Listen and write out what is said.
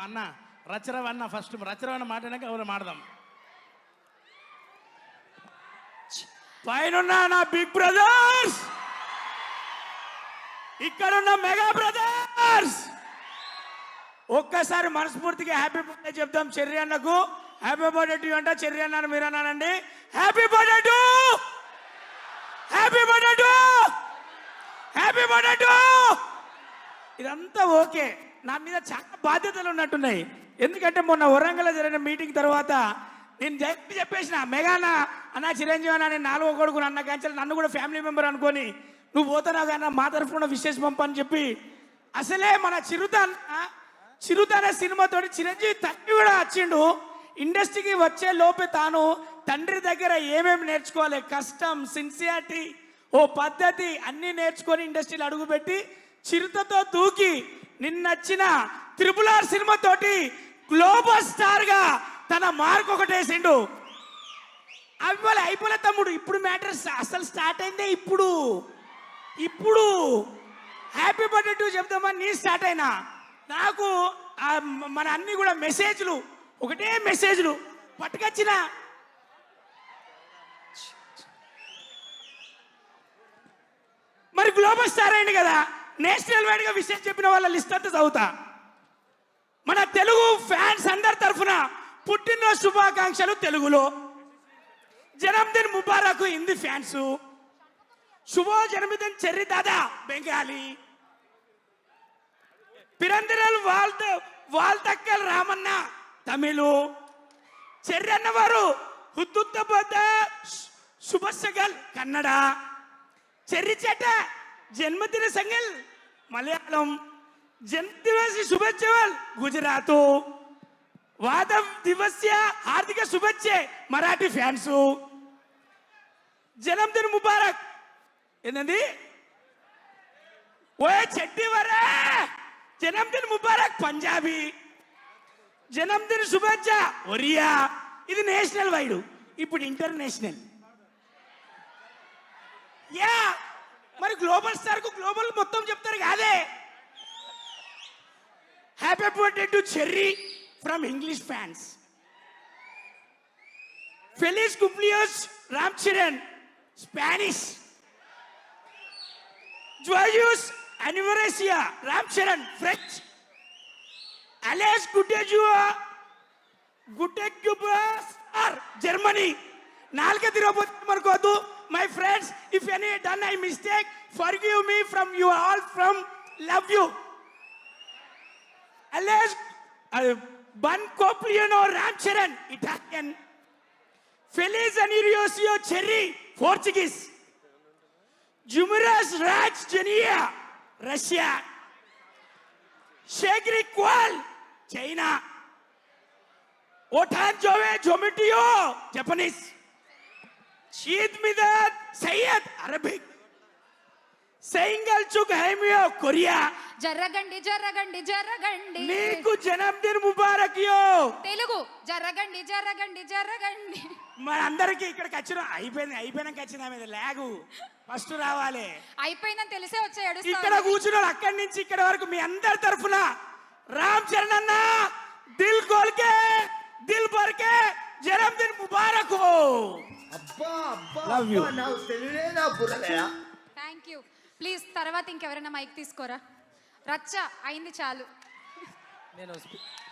అన్న రచరవ అన్న ఫస్ట్ రచరవ అన్న మాట్లాడాక ఎవరు మాడదాం. పైన నా బిగ్ బ్రదర్స్, ఇక్కడున్న మెగా బ్రదర్స్, ఒక్కసారి మనస్ఫూర్తిగా హ్యాపీ బర్త్డే చెప్దాం చెర్రి అన్నకు. హ్యాపీ బర్త్డే టు అంట చెర్రి అన్నారు, మీరు అన్నానండి. Happy birthday to, happy birthday to, happy birthday to. ఇదంతా ఓకే, నా మీద చాలా బాధ్యతలు ఉన్నట్టున్నాయి. ఎందుకంటే మొన్న వరంగల్ జరిగిన మీటింగ్ తర్వాత నేను చెప్పేసిన మెగా అన్న చిరంజీవి అన్న నేను 4వ కొడుకు అన్న కంచెలు నన్ను కూడా ఫ్యామిలీ మెంబర్ అనుకొని నువ్వు పోతున్నావు కానీ మా తరఫున విశేష పంపని చెప్పి. అసలే మన చిరుత అనే సినిమాతోటి చిరంజీవి తండ్రి కూడా వచ్చిండు. ఇండస్ట్రీకి వచ్చే లోపే తాను తండ్రి దగ్గర ఏమేమి నేర్చుకోవాలి, కష్టం, సిన్సియారిటీ, ఓ పద్ధతి అన్నీ నేర్చుకొని ఇండస్ట్రీలో అడుగుపెట్టి చిరుతతో దూకి నిన్నొచ్చిన RRR సినిమాతోటి గ్లోబల్ స్టార్ గా తన మార్క్ ఒకటేసిండు. అయిపోలే తమ్ముడు, ఇప్పుడు మ్యాటర్ అసలు స్టార్ట్ అయిందే ఇప్పుడు. హ్యాపీ బర్త్డే టు చెప్తామని నీ స్టార్ట్ అయినా నాకు మన అన్ని కూడా మెసేజ్లు, ఒకటే మెసేజ్లు పట్టుకొచ్చిన. మరి గ్లోబల్ స్టార్ అయింది కదా, నేషనల్ వైడ్ గా విషయం చెప్పిన వాళ్ళ లిస్ట్ అంతా చదువుతా. మన తెలుగు ఫ్యాన్స్ అందరి తరఫున పుట్టినరోజు శుభాకాంక్షలు తెలుగులో. జన్మదిన్ ముబారక్ హిందీ ఫ్యాన్స్, శుభో జన్మదిన్ చెర్రి దాదా బెంగాలీ, పిరందిరల్ వాల్తక్కల్ రామన్న తమిళు, చెర్రి అన్నవారు హుద్దుత్తబద్ద శుభసగల్ కన్నడ, చెర్రి చేట జన్మదిన సంగల్ మలయాళం, జన్మదివస్ శుభేచ్ఛలు గుజరాత్, వాద దివస్య హార్దిక శుభేచ్ఛే మరాఠీ ఫ్యాన్స్, జన్మదిన ముబారక్ ఏంటండి ఓయే చెట్టి వరే జన్మదిన ముబారక్ పంజాబీ, జన్మదిన శుభేచ్ఛ ఒరియా. ఇది నేషనల్ వైడ్. ఇప్పుడు ఇంటర్నేషనల్. యా మరి గ్లోబల్ స్టార్ కు గ్లోబల్ మొత్తం చెప్తారు కాదే. Happy birthday to Cherry from English fans. ఫెలిస్ కుప్లియోస్ రామ్ చరణ్ స్పానిష్. జోయూస్ అనివర్సియా రామ్ చరణ్ ఫ్రెంచ్. అలెస్ గుటెక్యుబార్ జర్మనీ. నాలుగే తిరగబోతే మనకోద్దు. My friends, if any done I mistake forgive me from you all from love you. అలెస్ బన్ కోప్లియనో రామ్ చరణ్ ఇటాలియన్. ఫెలిస్ అనివర్సియో చెర్రీ పోర్చుగీస్. జుమరస్ రాజ్ జెనియా రష్యా. షేగ్రి క్వాల్ చైనా. ఓఠాన్ జోవే జోమిటియో జపనీస్. షీద్ మిదాద్ సయ్యద్ అరబిక్. సెయింగల్ చుక్ హైమియో కొరియా. జర్రగండి జర్రగండి జర్రగండి నీకు జన్మదిన ముబారక్ యో తెలుగు. జర్రగండి జర్రగండి జర్రగండి. మనందరికి ఇక్కడికి వచ్చిన అయిపోయినాక వచ్చిన మీద లాగు ఫస్ట్ రావాలి. అయిపోయిందని తెలిసే వచ్చాడు. ఇక్కడ కూర్చున్నాడు అక్కడి నుంచి ఇక్కడ వరకు మీ అందరి తరఫున రామ్ చరణ్ అన్న దిల్ కోల్కే దిల్ భర్కే జన్మదిన Mubarak. Love you. Thank you. Please తర్వాత ఇంకెవరైనా మైక్ తీసుకోరా. రచ్చ అయింది చాలు. నేను